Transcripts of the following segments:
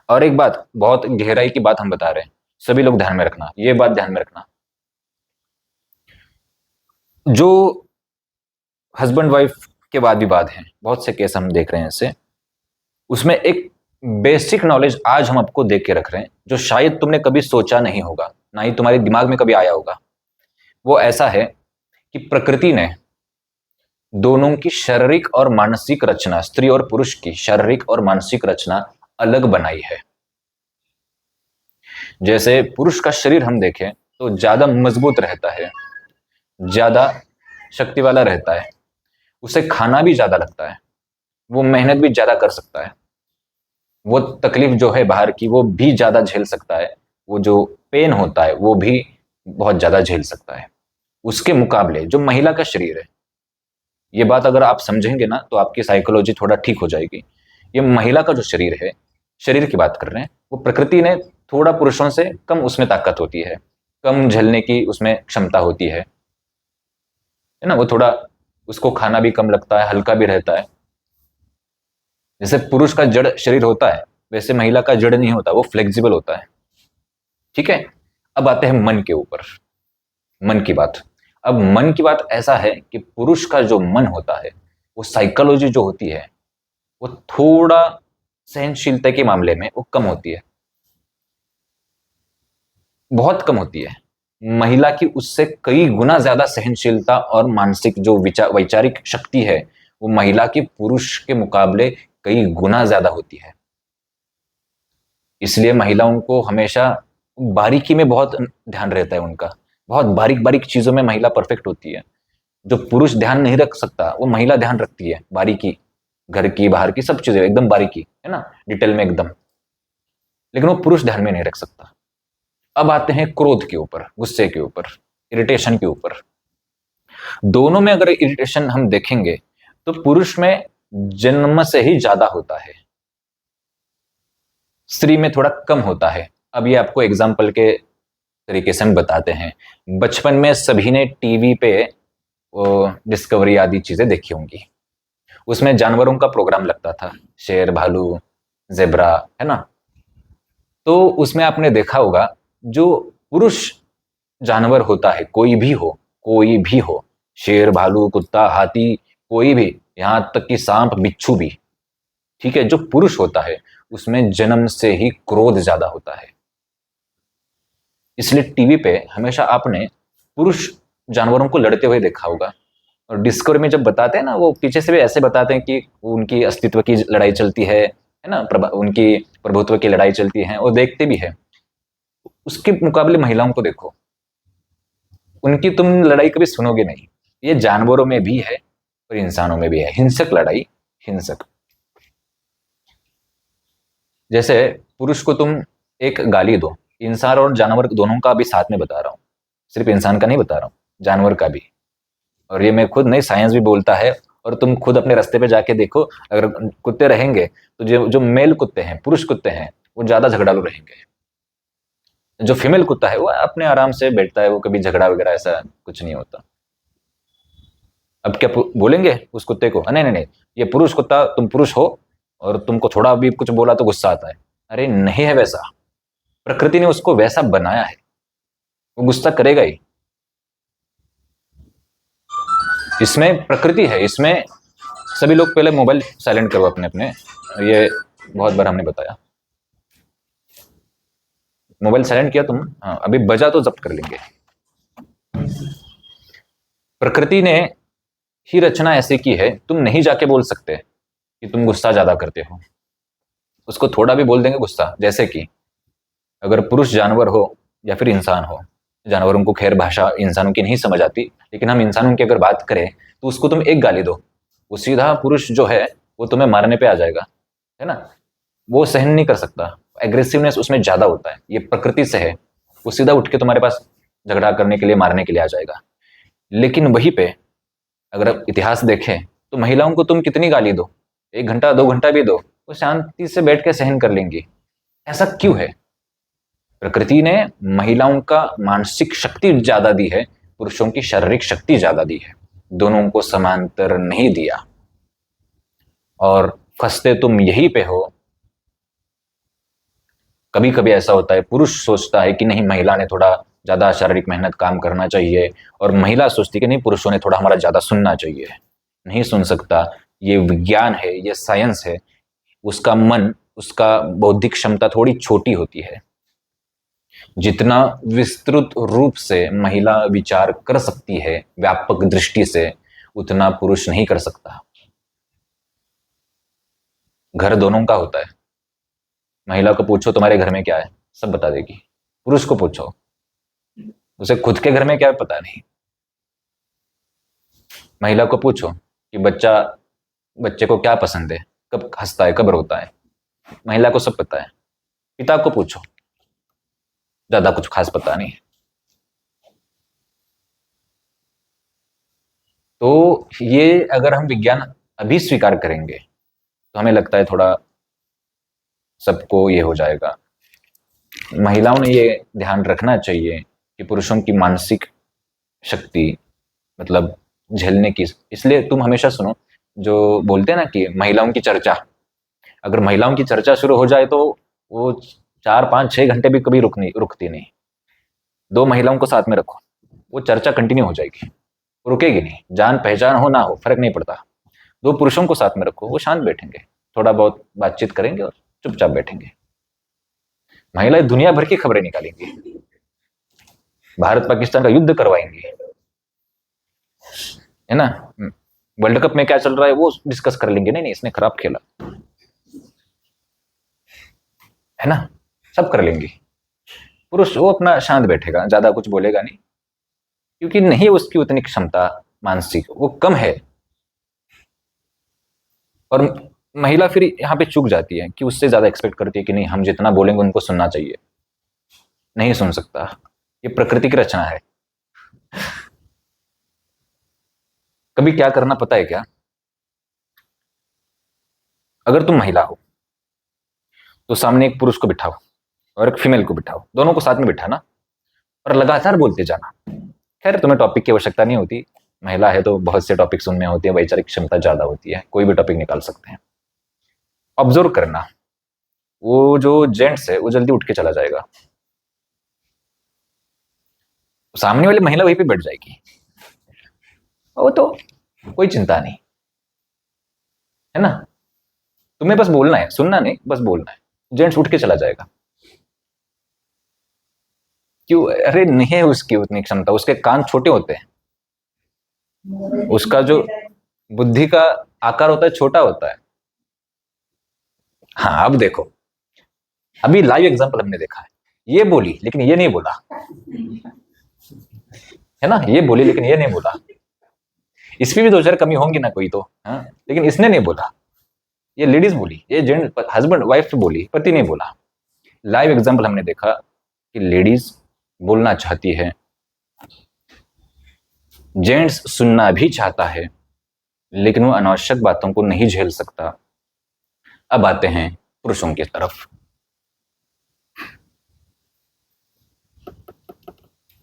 और एक बात, बहुत गहराई की बात हम बता रहे हैं, सभी लोग ध्यान में रखना, ये बात ध्यान में रखना। जो हस्बैंड वाइफ के वाद विवाद हैं, बहुत से केस हम देख रहे हैं ऐसे, उसमें एक बेसिक नॉलेज आज हम आपको दे के रख रहे हैं, जो शायद तुमने कभी सोचा नहीं होगा, ना ही तुम्हारे दिमाग में कभी आया होगा। वो ऐसा है कि प्रकृति ने दोनों की शारीरिक और मानसिक रचना, स्त्री और पुरुष की शारीरिक और मानसिक रचना अलग बनाई है। जैसे पुरुष का शरीर हम देखें तो ज्यादा मजबूत रहता है, ज्यादा शक्ति वाला रहता है, उसे खाना भी ज्यादा लगता है, वो मेहनत भी ज्यादा कर सकता है, वो तकलीफ जो है बाहर की वो भी ज्यादा झेल सकता है, वो जो पेन होता है वो भी बहुत ज्यादा झेल सकता है। उसके मुकाबले जो महिला का शरीर है, ये बात अगर आप समझेंगे ना तो आपकी साइकोलॉजी थोड़ा ठीक हो जाएगी। ये महिला का जो शरीर है, शरीर की बात कर रहे हैं, वो प्रकृति ने थोड़ा पुरुषों से कम उसमें ताकत होती है, कम झेलने की उसमें क्षमता होती है ना। वो थोड़ा, उसको खाना भी कम लगता है, हल्का भी रहता है। जैसे पुरुष का जड़ शरीर होता है, वैसे महिला का जड़ नहीं होता, वो फ्लेक्सिबल होता है। ठीक है। अब आते हैं मन के ऊपर, मन की बात। अब मन की बात ऐसा है कि पुरुष का जो मन होता है, वो साइकोलॉजी जो होती है, वो थोड़ा सहनशीलता के मामले में वो कम होती है, बहुत कम होती है। महिला की उससे कई गुना ज्यादा सहनशीलता और मानसिक जो वैचारिक शक्ति है, वो महिला की पुरुष के मुकाबले कई गुना ज्यादा होती है। इसलिए महिलाओं को हमेशा बारीकी में बहुत ध्यान रहता है उनका, बहुत बारीक बारीक चीजों में महिला परफेक्ट होती है। जो पुरुष ध्यान नहीं रख सकता वो महिला ध्यान रखती है, बारीकी, घर की बाहर की सब चीजें एकदम बारीकी है ना, डिटेल में एकदम। लेकिन वो पुरुष ध्यान में नहीं रख सकता। अब आते हैं क्रोध के ऊपर, गुस्से के ऊपर, इरिटेशन के ऊपर। दोनों में अगर इरिटेशन हम देखेंगे तो पुरुष में जन्म से ही ज्यादा होता है, स्त्री में थोड़ा कम होता है। अब ये आपको एग्जाम्पल के तरीके से हम बताते हैं। बचपन में सभी ने टीवी पे डिस्कवरी आदि चीजें देखी होंगी। उसमें जानवरों का प्रोग्राम लगता था, शेर, भालू, जेब्रा, है ना। तो उसमें आपने देखा होगा, जो पुरुष जानवर होता है, कोई भी हो, कोई भी हो, शेर, भालू, कुत्ता, हाथी, कोई भी, यहां तक कि सांप, बिच्छू भी, ठीक है, जो पुरुष होता है उसमें जन्म से ही क्रोध ज्यादा होता है। इसलिए टीवी पे हमेशा आपने पुरुष जानवरों को लड़ते हुए देखा होगा। और डिस्कवरी में जब बताते हैं ना, वो पीछे से भी ऐसे बताते हैं कि उनकी अस्तित्व की लड़ाई चलती है ना, उनकी प्रभुत्व की लड़ाई चलती है, और देखते भी है। उसके मुकाबले महिलाओं को देखो, उनकी तुम लड़ाई कभी सुनोगे नहीं। ये जानवरों में भी है और इंसानों में भी है, हिंसक लड़ाई, हिंसक। जैसे पुरुष को तुम एक गाली दो, इंसान और जानवर दोनों का भी साथ में बता रहा हूं, सिर्फ इंसान का नहीं बता रहा हूं, जानवर का भी। और ये मैं खुद नहीं, साइंस भी बोलता है। और तुम खुद अपने रास्ते पे जाके देखो, अगर कुत्ते रहेंगे तो जो जो मेल कुत्ते हैं, पुरुष कुत्ते हैं, वो ज्यादा झगड़ालू रहेंगे। जो फीमेल कुत्ता है वो अपने आराम से बैठता है, वो कभी झगड़ा वगैरह ऐसा कुछ नहीं होता। अब क्या बोलेंगे उस कुत्ते को, नहीं नहीं नहीं, ये पुरुष कुत्ता, तुम पुरुष हो और तुमको थोड़ा भी कुछ बोला तो गुस्सा आता है। अरे नहीं है वैसा, प्रकृति ने उसको वैसा बनाया है, वो गुस्सा करेगा ही। इसमें प्रकृति है, इसमें सभी लोग पहले मोबाइल साइलेंट करो अपने अपने, ये बहुत बार हमने बताया। मोबाइल साइलेंट किया तुम, हाँ, अभी बजा तो जब्त कर लेंगे। प्रकृति ने ही रचना ऐसी की है, तुम नहीं जाके बोल सकते कि तुम गुस्सा ज्यादा करते हो। उसको थोड़ा भी बोल देंगे गुस्सा, जैसे कि अगर पुरुष जानवर हो या फिर इंसान हो, जानवरों को खैर भाषा इंसानों की नहीं समझ आती, लेकिन हम इंसानों की अगर बात करें तो उसको तुम एक गाली दो, वो सीधा पुरुष जो है वो तुम्हें मारने पे आ जाएगा, है ना। वो सहन नहीं कर सकता, एग्रेसिवनेस उसमें ज्यादा होता है, ये प्रकृति से है। वो सीधा उठ के तुम्हारे पास झगड़ा करने के लिए, मारने के लिए आ जाएगा। लेकिन वहीं पे अगर आप इतिहास देखें तो महिलाओं को तुम कितनी गाली दो, 1 घंटा 2 घंटा भी दो, वो शांति से बैठ के सहन कर लेंगी। ऐसा क्यों है? प्रकृति ने महिलाओं का मानसिक शक्ति ज्यादा दी है, पुरुषों की शारीरिक शक्ति ज्यादा दी है, दोनों को समांतर नहीं दिया। और फंसते तुम यहीं पे हो कभी कभी ऐसा होता है, पुरुष सोचता है कि नहीं, महिला ने थोड़ा ज्यादा शारीरिक मेहनत काम करना चाहिए, और महिला सोचती है कि नहीं, पुरुषों ने थोड़ा हमारा ज्यादा सुनना चाहिए। नहीं सुन सकता। ये विज्ञान है, ये साइंस है। उसका मन, उसका बौद्धिक क्षमता थोड़ी छोटी होती है। जितना विस्तृत रूप से महिला विचार कर सकती है व्यापक दृष्टि से, उतना पुरुष नहीं कर सकता। घर दोनों का होता है। महिला को पूछो तुम्हारे घर में क्या है, सब बता देगी। पुरुष को पूछो, उसे खुद के घर में क्या है पता नहीं। महिला को पूछो कि बच्चे को क्या पसंद है, कब हंसता है, कब रोता है, महिला को सब पता है। पिता को पूछो, ज्यादा कुछ खास पता नहीं। तो ये अगर हम विज्ञान अभी स्वीकार करेंगे तो हमें लगता है थोड़ा सबको ये हो जाएगा। महिलाओं ने ये ध्यान रखना चाहिए कि पुरुषों की मानसिक शक्ति, मतलब झेलने की, इसलिए तुम हमेशा सुनो जो बोलते हैं ना कि महिलाओं की चर्चा, अगर महिलाओं की चर्चा शुरू हो जाए तो वो 4 5 6 घंटे भी कभी रुकती नहीं। दो महिलाओं को साथ में रखो, वो चर्चा कंटिन्यू हो जाएगी, रुकेगी नहीं। जान पहचान हो ना हो फर्क नहीं पड़ता। दो पुरुषों को साथ में रखो, वो शांत बैठेंगे, थोड़ा बहुत बातचीत करेंगे और चुपचाप बैठेंगे। महिलाएं दुनिया भर की खबरें निकालेंगी, भारत पाकिस्तान का युद्ध करवाएंगी, है ना। वर्ल्ड कप में क्या चल रहा है वो डिस्कस कर लेंगे, नहीं नहीं इसने खराब खेला, है ना, सब कर लेंगे। पुरुष वो अपना शांत बैठेगा, ज्यादा कुछ बोलेगा नहीं, क्योंकि नहीं उसकी उतनी क्षमता मानसिक, वो कम है। और महिला फिर यहाँ पे चूक जाती है कि उससे ज्यादा एक्सपेक्ट करती है कि नहीं, हम जितना बोलेंगे उनको सुनना चाहिए। नहीं सुन सकता, ये प्रकृति की रचना है। कभी क्या करना पता है क्या? अगर तुम महिला हो तो सामने एक पुरुष को बिठाओ और एक फीमेल को बिठाओ, दोनों को साथ में बिठाना और लगातार बोलते जाना। खैर तुम्हें टॉपिक की आवश्यकता नहीं होती, महिला है तो बहुत से टॉपिक्स उनमें होती है, वैचारिक क्षमता ज्यादा होती है, कोई भी टॉपिक निकाल सकते हैं। ऑब्जर्व करना, वो जो जेंट्स है वो जल्दी उठ के चला जाएगा, सामने वाली महिला वहीं पे बैठ जाएगी, वो तो कोई चिंता नहीं, है ना। तुम्हें बस बोलना है, सुनना नहीं, बस बोलना है। जेंट्स उठ के चला जाएगा। क्यों? अरे नहीं है उसकी उतनी क्षमता, उसके कान छोटे होते हैं, उसका जो बुद्धि का आकार होता है छोटा होता है। हाँ अब देखो, अभी लाइव एग्जांपल हमने देखा है, ये बोली लेकिन ये नहीं बोला, है ना, ये बोली लेकिन ये नहीं बोला। इसमें भी 2 4 कमी होंगी ना कोई तो, हाँ, लेकिन इसने नहीं बोला। ये लेडीज बोली, ये जेंट हस्बैंड वाइफ बोली, पति नहीं बोला। लाइव एग्जांपल हमने देखा कि लेडीज बोलना चाहती है, जेंट्स सुनना भी चाहता है, लेकिन वो अनावश्यक बातों को नहीं झेल सकता। अब आते हैं पुरुषों की तरफ।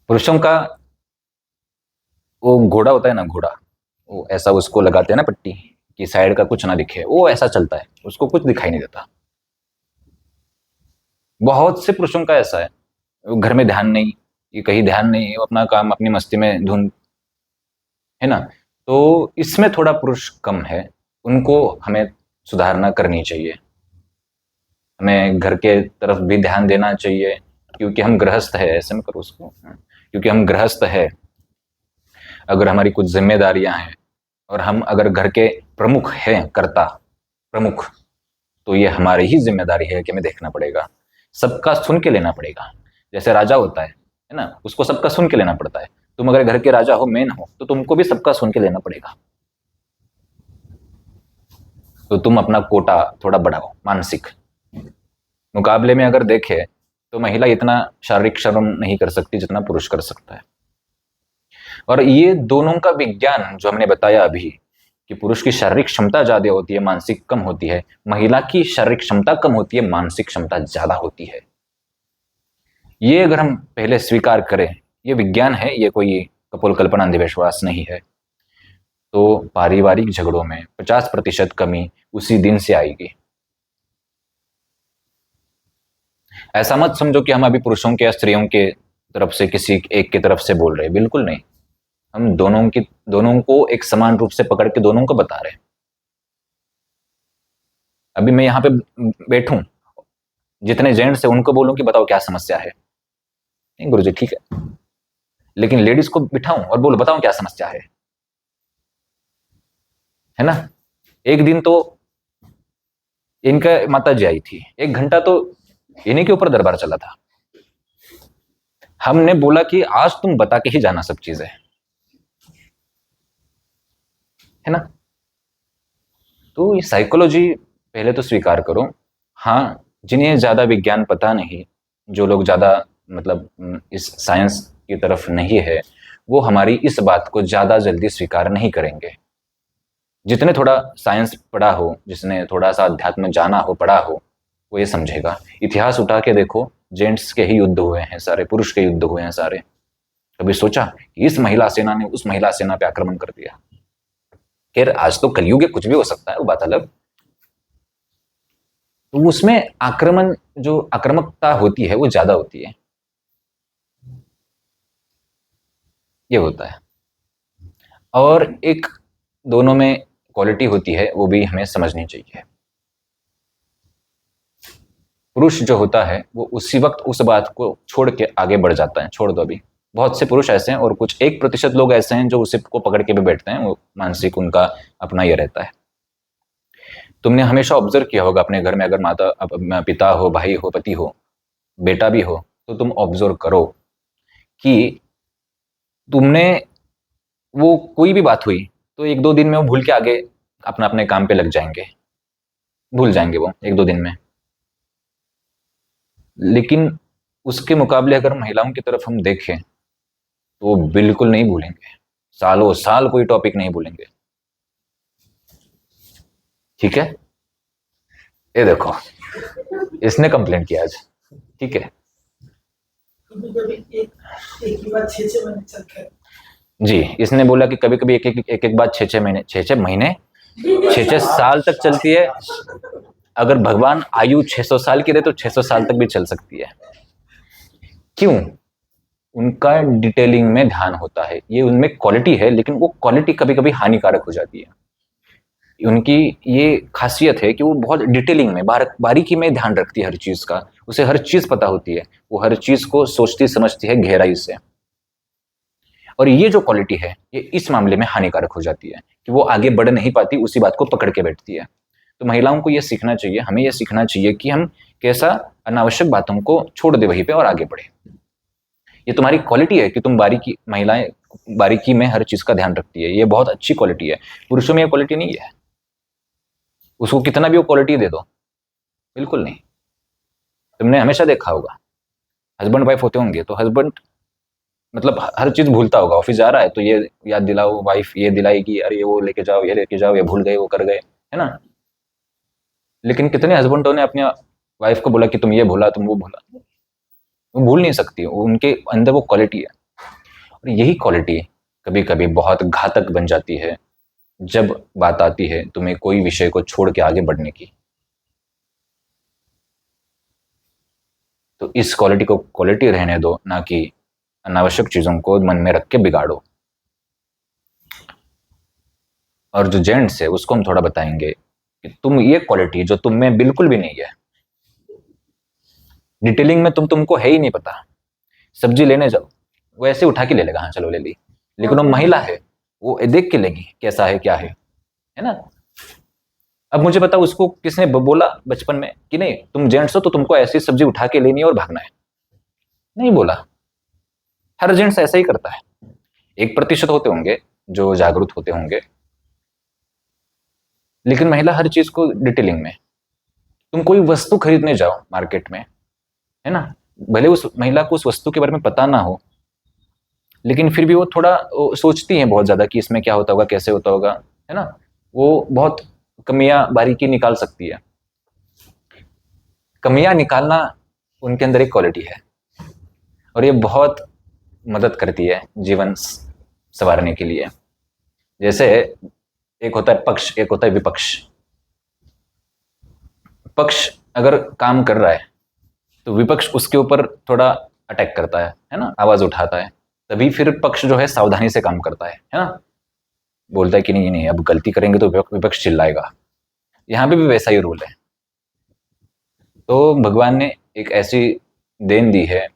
पुरुषों का वो घोड़ा होता है ना, घोड़ा, वो ऐसा उसको लगाते हैं ना पट्टी कि साइड का कुछ ना दिखे, वो ऐसा चलता है, उसको कुछ दिखाई नहीं देता। बहुत से पुरुषों का ऐसा है, घर में ध्यान नहीं, ये कहीं ध्यान नहीं, वो अपना काम अपनी मस्ती में धुन, है ना। तो इसमें थोड़ा पुरुष कम है, उनको हमें सुधारना करनी चाहिए। हमें घर के तरफ भी ध्यान देना चाहिए, क्योंकि हम गृहस्थ है, ऐसे में करो उसको, क्योंकि हम गृहस्थ है। अगर हमारी कुछ जिम्मेदारियां हैं और हम अगर घर के प्रमुख हैं, कर्ता प्रमुख, तो ये हमारी ही जिम्मेदारी है कि हमें देखना पड़ेगा, सबका सुन के लेना पड़ेगा। जैसे राजा होता है ना, उसको सबका सुन के लेना पड़ता है। तुम अगर घर के राजा हो, मेन हो, तो तुमको भी सबका सुन के लेना पड़ेगा। तो तुम अपना कोटा थोड़ा बढ़ाओ मानसिक। मुकाबले में अगर देखे तो महिला इतना शारीरिक श्रम नहीं कर सकती जितना पुरुष कर सकता है। और ये दोनों का विज्ञान जो हमने बताया अभी, कि पुरुष की शारीरिक क्षमता ज्यादा होती है, मानसिक कम होती है, महिला की शारीरिक क्षमता कम होती है, मानसिक क्षमता ज्यादा होती है। ये अगर हम पहले स्वीकार करें, ये विज्ञान है, ये कोई कपोल कल्पना अंधविश्वास नहीं है, तो पारिवारिक झगड़ों में 50% कमी उसी दिन से आएगी। ऐसा मत समझो कि हम अभी पुरुषों के या स्त्रियों के तरफ से किसी एक की तरफ से बोल रहे हैं, बिल्कुल नहीं। हम दोनों को एक समान रूप से पकड़ के दोनों को बता रहे हैं। अभी मैं यहाँ पे बैठूं, जितने जेंट्स है उनको बोलूं कि बताओ क्या समस्या है, नहीं गुरुजी ठीक है, लेकिन लेडीज को बिठाऊं और बोलो बताओ क्या समस्या है ना। एक दिन तो इनका माता जी आई थी, 1 घंटा तो इन्हीं के ऊपर दरबार चला था। हमने बोला कि आज तुम बता के ही जाना सब चीजें, है ना। तो ये साइकोलॉजी पहले तो स्वीकार करो। हाँ, जिन्हें ज्यादा विज्ञान पता नहीं, जो लोग ज्यादा मतलब इस साइंस की तरफ नहीं है, वो हमारी इस बात को ज्यादा जल्दी स्वीकार नहीं करेंगे। जितने थोड़ा साइंस पढ़ा हो, जिसने थोड़ा सा अध्यात्म जाना हो, पढ़ा हो, वो ये समझेगा। इतिहास उठा के देखो, जेंट्स के ही युद्ध हुए हैं सारे, पुरुष के युद्ध हुए हैं सारे। कभी सोचा कि इस महिला सेना ने उस महिला सेना पे आक्रमण कर दिया? खैर आज तो कलयुग है, कुछ भी हो सकता है, वो बात अलग। तो उसमें आक्रमण, जो आक्रामकता होती है वो ज्यादा होती है, ये होता है। और एक दोनों में क्वालिटी होती है, वो भी हमें समझनी चाहिए। पुरुष जो होता है वो उसी वक्त उस बात को छोड़ के आगे बढ़ जाता है, छोड़ दो अभी। बहुत से पुरुष ऐसे हैं, और कुछ 1% लोग ऐसे हैं जो उसी को पकड़ के भी बैठते हैं, वो मानसिक उनका अपना ये रहता है। तुमने हमेशा ऑब्जर्व किया होगा अपने घर में, अगर माता पिता हो, भाई हो, पति हो, बेटा भी हो, तो तुम ऑब्जर्व करो कि तुमने वो कोई भी बात हुई तो 1-2 दिन में वो भूल के आगे अपना अपने काम पे लग जाएंगे, भूल जाएंगे वो 1-2 दिन में। लेकिन उसके मुकाबले अगर महिलाओं की तरफ हम देखें तो वो बिल्कुल नहीं भूलेंगे, सालों साल कोई टॉपिक नहीं भूलेंगे। ठीक है, ये देखो इसने कंप्लेंट किया आज, ठीक है जी। इसने बोला कि कभी कभी एक बात 6-6 महीने 6-6 साल तक चलती है। अगर भगवान आयु 600 साल की रहे तो 600 साल तक भी चल सकती है। क्यों? उनका डिटेलिंग में ध्यान होता है, ये उनमें क्वालिटी है, लेकिन वो क्वालिटी कभी कभी हानिकारक हो जाती है। उनकी ये खासियत है कि वो बहुत डिटेलिंग में, बारीकी में ध्यान रखती है हर चीज का, उसे हर चीज पता होती है, वो हर चीज को सोचती समझती है गहराई से। और ये जो क्वालिटी है ये इस मामले में हानिकारक हो जाती है कि वो आगे बढ़ नहीं पाती, उसी बात को पकड़ के बैठती है। तो महिलाओं को ये सीखना चाहिए, हमें ये सीखना चाहिए कि हम कैसा अनावश्यक बातों को छोड़ दे वहीं पे और आगे बढ़े। ये तुम्हारी क्वालिटी है कि तुम महिलाएं बारीकी में हर चीज का ध्यान रखती है, ये बहुत अच्छी क्वालिटी है। पुरुषों में ये क्वालिटी नहीं है, उसको कितना भी वो क्वालिटी दे दो, बिल्कुल नहीं। तुमने हमेशा देखा होगा, हस्बैंड वाइफ होते होंगे तो हस्बैंड मतलब हर चीज भूलता होगा, ऑफिस जा रहा है तो ये याद दिलाओ, वाइफ ये दिलाएगी, अरे वो लेके जाओ, ये लेके जाओ, ये भूल गए, वो कर गए, है ना। लेकिन कितने हस्बैंडों ने अपनी वाइफ को बोला कि तुम ये भूला, तुम वो भूला? वो भूल नहीं सकती, उनके अंदर वो क्वालिटी है। और यही क्वालिटी कभी कभी बहुत घातक बन जाती है जब बात आती है तुम्हें कोई विषय को छोड़ के आगे बढ़ने की। तो इस क्वालिटी को क्वालिटी रहने दो, ना कि अनावश्यक चीजों को मन में रख के बिगाड़ो। और जो जेंट्स है उसको हम थोड़ा बताएंगे कि तुम ये क्वालिटी जो तुम में बिल्कुल भी नहीं है, डिटेलिंग में तुमको है ही नहीं पता। सब्जी लेने जाओ, वो ऐसे उठा के ले लेगा, हाँ चलो ले ली, लेकिन वो महिला है, वो देख के लेगी कैसा है क्या है ना। अब मुझे बताओ उसको किसने बोला बचपन में कि नहीं तुम जेंट्स हो तो तुमको ऐसी सब्जी उठा के लेनी है और भागना है? नहीं बोला। हर जेंट्स ऐसा ही करता है। 1% होते होंगे जो जागरूक होते होंगे, लेकिन महिला हर चीज को डिटेलिंग में। तुम कोई वस्तु खरीदने जाओ मार्केट में, है ना, भले उस महिला को उस वस्तु के बारे में पता ना हो, लेकिन फिर भी वो थोड़ा सोचती है बहुत ज्यादा कि इसमें क्या होता होगा, कैसे होता होगा, है ना। वो बहुत कमियां बारीकी निकाल सकती है। कमियां निकालना उनके अंदर एक क्वालिटी है, और ये बहुत मदद करती है जीवन संवारने के लिए। जैसे एक होता है पक्ष, एक होता है विपक्ष। पक्ष अगर काम कर रहा है तो विपक्ष उसके ऊपर थोड़ा अटैक करता है ना, आवाज उठाता है। तभी फिर पक्ष जो है सावधानी से काम करता है ना, बोलता है कि नहीं नहीं अब गलती करेंगे तो विपक्ष चिल्लाएगा। यहाँ पे भी वैसा ही रूल है। तो भगवान ने एक ऐसी देन दी है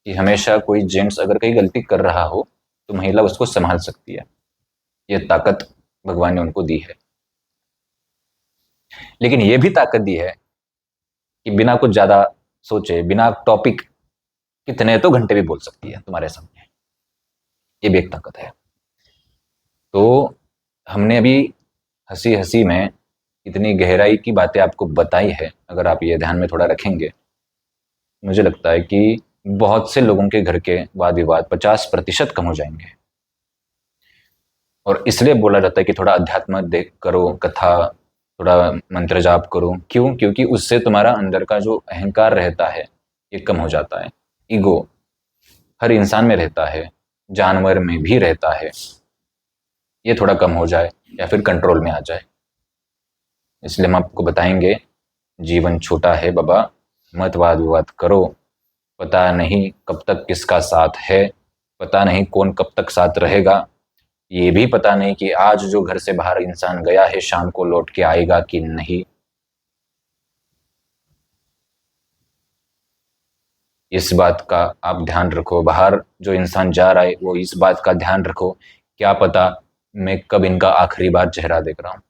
कि हमेशा कोई जेंट्स अगर कहीं गलती कर रहा हो तो महिला उसको संभाल सकती है। ये ताकत भगवान ने उनको दी है। लेकिन ये भी ताकत दी है कि बिना कुछ ज्यादा सोचे, बिना टॉपिक कितने तो घंटे भी बोल सकती है तुम्हारे सामने। ये भी एक ताकत है। तो हमने अभी हंसी हंसी में इतनी गहराई की बातें आपको बताई है, अगर आप ये ध्यान में थोड़ा रखेंगे, मुझे लगता है कि बहुत से लोगों के घर के वाद विवाद 50% कम हो जाएंगे। और इसलिए बोला जाता है कि थोड़ा अध्यात्म देख करो, कथा, थोड़ा मंत्र जाप करो। क्यों? क्योंकि उससे तुम्हारा अंदर का जो अहंकार रहता है ये कम हो जाता है। ईगो हर इंसान में रहता है, जानवर में भी रहता है, ये थोड़ा कम हो जाए या फिर कंट्रोल में आ जाए। इसलिए हम आपको बताएंगे, जीवन छोटा है बाबा, मत वाद विवाद करो। पता नहीं कब तक किसका साथ है, पता नहीं कौन कब तक साथ रहेगा, ये भी पता नहीं कि आज जो घर से बाहर इंसान गया है शाम को लौट के आएगा कि नहीं। इस बात का आप ध्यान रखो। बाहर जो इंसान जा रहा है वो इस बात का ध्यान रखो, क्या पता मैं कब इनका आखिरी बार चेहरा देख रहा हूं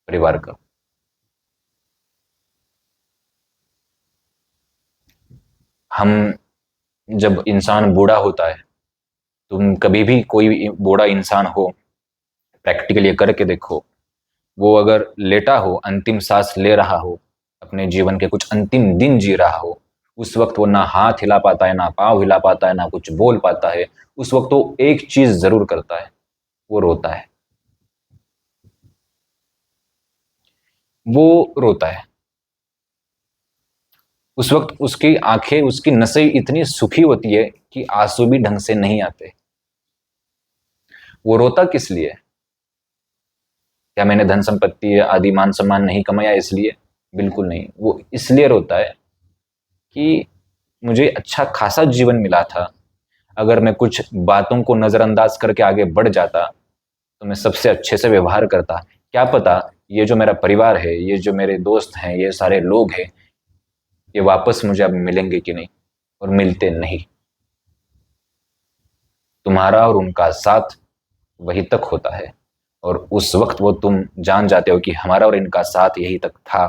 परिवार का। हम जब इंसान बूढ़ा होता है, तुम कभी भी कोई बूढ़ा इंसान हो, प्रैक्टिकली ये करके देखो, वो अगर लेटा हो, अंतिम सांस ले रहा हो, अपने जीवन के कुछ अंतिम दिन जी रहा हो, उस वक्त वो ना हाथ हिला पाता है, ना पाँव हिला पाता है, ना कुछ बोल पाता है। उस वक्त वो एक चीज जरूर करता है, वो रोता है। वो रोता है। उस वक्त उसकी आंखें, उसकी नसें इतनी सुखी होती है कि आंसू भी ढंग से नहीं आते। वो रोता किस लिए? क्या मैंने धन संपत्ति आदि मान सम्मान नहीं कमाया इसलिए? बिल्कुल नहीं। वो इसलिए रोता है कि मुझे अच्छा खासा जीवन मिला था, अगर मैं कुछ बातों को नजरअंदाज करके आगे बढ़ जाता तो मैं सबसे अच्छे से व्यवहार करता। क्या पता ये जो मेरा परिवार है, ये जो मेरे दोस्त हैं, ये सारे लोग हैं, ये वापस मुझे अब मिलेंगे कि नहीं। और मिलते नहीं। तुम्हारा और उनका साथ वही तक होता है, और उस वक्त वो तुम जान जाते हो कि हमारा और इनका साथ यही तक था,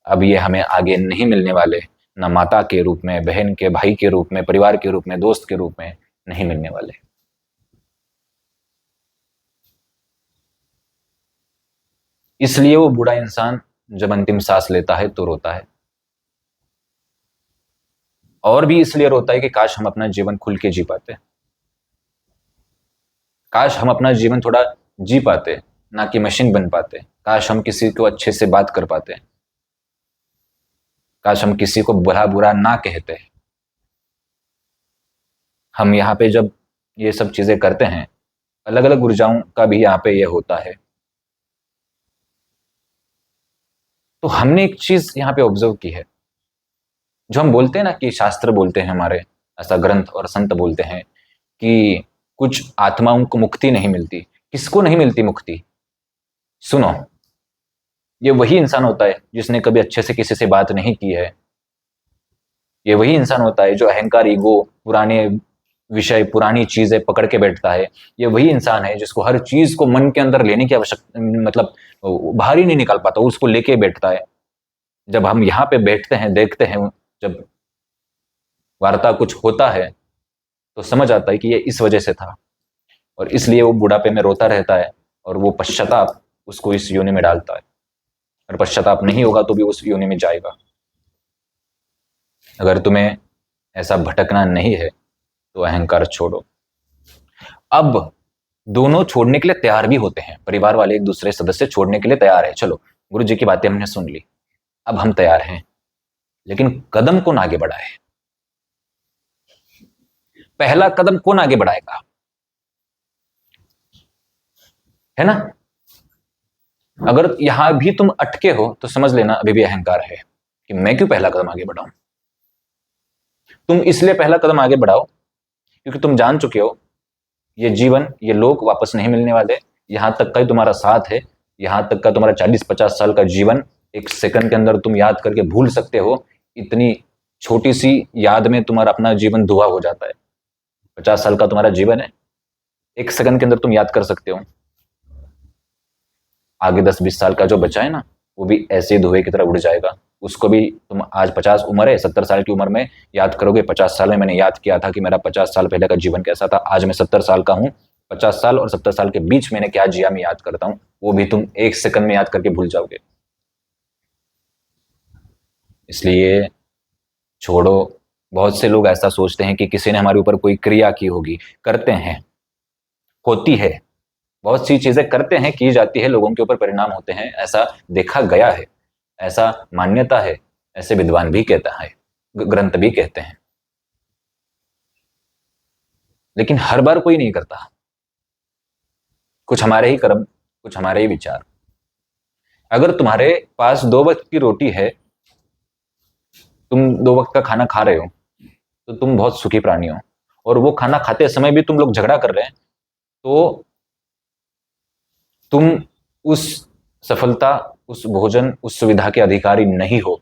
अब ये हमें आगे नहीं मिलने वाले। ना माता के रूप में, बहन के, भाई के रूप में, परिवार के रूप में, दोस्त के रूप में नहीं मिलने वाले। इसलिए वो बूढ़ा इंसान जब अंतिम सांस लेता है तो रोता है। और भी इसलिए रोता है कि काश हम अपना जीवन खुल के जी पाते, काश हम अपना जीवन थोड़ा जी पाते, ना कि मशीन बन पाते। काश हम किसी को अच्छे से बात कर पाते, काश हम किसी को बुरा बुरा ना कहते। हम यहाँ पे जब ये सब चीजें करते हैं, अलग अलग ऊर्जाओं का भी यहाँ पे ये होता है। तो हमने एक चीज यहाँ पे ऑब्जर्व की है, जो हम बोलते हैं ना कि शास्त्र बोलते हैं हमारे, ऐसा ग्रंथ और संत बोलते हैं कि कुछ आत्माओं को मुक्ति नहीं मिलती। किसको नहीं मिलती मुक्ति? सुनो, ये वही इंसान होता है जिसने कभी अच्छे से किसी से बात नहीं की है। ये वही इंसान होता है जो अहंकार, ईगो, पुराने विषय, पुरानी चीजें पकड़ के बैठता है। ये वही इंसान है जिसको हर चीज को मन के अंदर लेने की आवश्यकता, मतलब बाहर ही नहीं निकाल पाता, उसको लेके बैठता है। जब हम यहाँ पे बैठते हैं, देखते हैं, जब वार्ता कुछ होता है तो समझ आता है कि ये इस वजह से था, और इसलिए वो बुढ़ापे में रोता रहता है, और वो पश्चाताप उसको इस योनि में डालता है। और पश्चाताप नहीं होगा तो भी उस योनि में जाएगा। अगर तुम्हें ऐसा भटकना नहीं है तो अहंकार छोड़ो। अब दोनों छोड़ने के लिए तैयार भी होते हैं, परिवार वाले एक दूसरे सदस्य छोड़ने के लिए तैयार है। चलो, गुरु जी की बातें हमने सुन ली, अब हम तैयार हैं, लेकिन कदम कौन आगे बढ़ाए? पहला कदम कौन आगे बढ़ाएगा? है ना? अगर यहां भी तुम अटके हो तो समझ लेना अभी भी अहंकार है कि मैं क्यों पहला कदम आगे बढ़ाऊं। तुम इसलिए पहला कदम आगे बढ़ाओ क्योंकि तुम जान चुके हो ये जीवन, ये लोग वापस नहीं मिलने वाले। यहां तक का ही तुम्हारा साथ है, यहां तक का तुम्हारा 40-50 साल का जीवन एक सेकंड के अंदर तुम याद करके भूल सकते हो। इतनी छोटी सी याद में तुम्हारा अपना जीवन धुआं हो जाता है। 50 साल का तुम्हारा जीवन है, एक सेकंड के अंदर तुम याद कर सकते हो। आगे 10-20 साल का जो बचा है ना, वो भी ऐसे धुएं की तरह उड़ जाएगा। उसको भी तुम आज 50 उम्र है, 70 साल की उम्र में याद करोगे 50 साल में मैंने याद किया था कि मेरा 50 साल पहले का जीवन कैसा था। आज मैं 70 साल का हूँ, 50 साल और 70 साल के बीच मैंने क्या जिया मैं याद करता हूँ, वो भी तुम एक सेकंड में याद करके भूल जाओगे। इसलिए छोड़ो। बहुत से लोग ऐसा सोचते हैं कि किसी ने हमारे ऊपर कोई क्रिया की होगी। करते हैं, होती है, बहुत सी चीजें करते हैं, की जाती है, लोगों के ऊपर परिणाम होते हैं, ऐसा देखा गया है, ऐसा मान्यता है, ऐसे विद्वान भी कहता है, ग्रंथ भी कहते हैं। लेकिन हर बार कोई नहीं करता। कुछ हमारे ही कर्म, कुछ हमारे ही विचार। अगर तुम्हारे पास 2 वक्त की रोटी है, तुम 2 वक्त का खाना खा रहे हो, तो तुम बहुत सुखी प्राणी हो। और वो खाना खाते समय भी तुम लोग झगड़ा कर रहे हैं, तो तुम उस सफलता, उस भोजन, उस सुविधा के अधिकारी नहीं हो।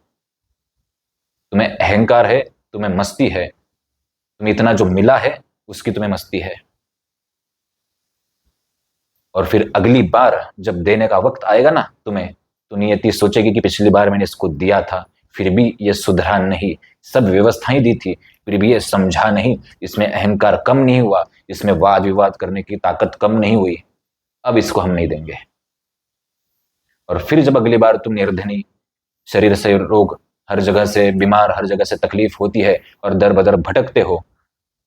तुम्हें अहंकार है, तुम्हें मस्ती है, तुम्हें इतना जो मिला है उसकी तुम्हें मस्ती है। और फिर अगली बार जब देने का वक्त आएगा ना तुम्हें, तो नियति सोचेगी कि पिछली बार मैंने इसको दिया था, फिर भी ये सुधरा नहीं, सब व्यवस्थाएं दी थी, फिर भी ये समझा नहीं, इसमें अहंकार कम नहीं हुआ, इसमें वाद विवाद करने की ताकत कम नहीं हुई, अब इसको हम नहीं देंगे। और फिर जब अगली बार तुम निर्धनी, शरीर से रोग, हर जगह से बीमार, हर जगह से तकलीफ होती है और दर बदर भटकते हो,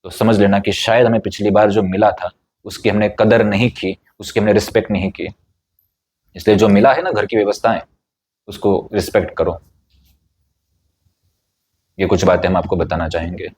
तो समझ लेना कि शायद हमें पिछली बार जो मिला था उसकी हमने कदर नहीं की, उसकी हमने रिस्पेक्ट नहीं की। इसलिए जो मिला है ना, घर की व्यवस्थाएं, उसको रिस्पेक्ट करो। ये कुछ बातें हम आपको बताना चाहेंगे।